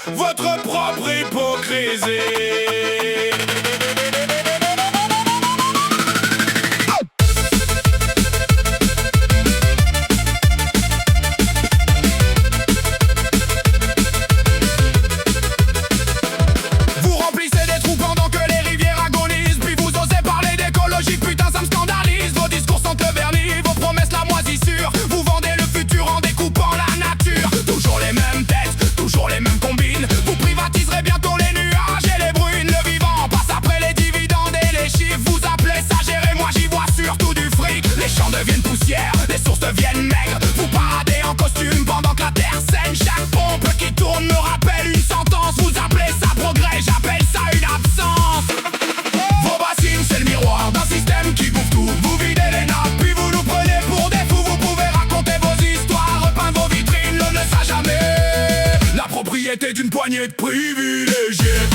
votre propre hypocrisie. Deviennent poussière, les sources deviennent maigres. Vous paradez en costume pendant que la terre saigne. Chaque pompe qui tourne me rappelle une sentence. Vous appelez ça progrès, j'appelle ça une absence. Vos bassines c'est le miroir d'un système qui bouffe tout. Vous videz les nappes puis vous nous prenez pour des fous. Vous pouvez raconter vos histoires, repeindre vos vitrines, l'on ne sera jamais la propriété d'une poignée de privilégiés.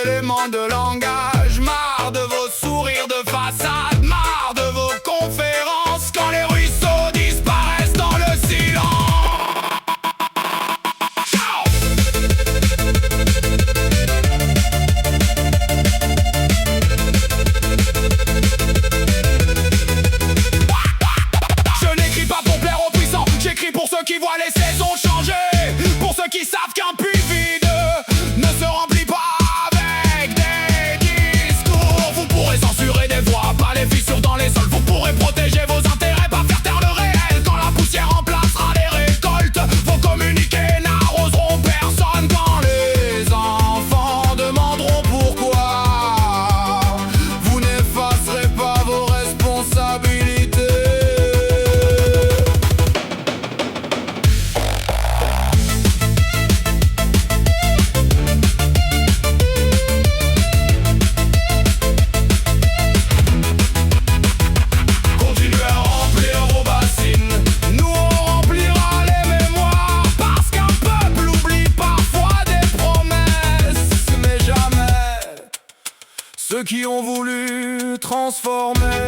Éléments de langage, marre de vos sourires de façade, marre de vos conférences quand les ruisseaux disparaissent dans le silence. Ciao. Je n'écris pas pour plaire aux puissants, j'écris pour ceux qui voient les saisons changer, pour ceux qui savent qu'un puits vide ne se remplit pas. Vous pourrez protéger vos intérêts, pas faire taire le réel. Quand la poussière remplacera les récoltes, vos communiqués n'arroseront personne. Quand les enfants demanderont pourquoi, vous n'effacerez pas vos responsabilités. Ceux qui ont voulu transformer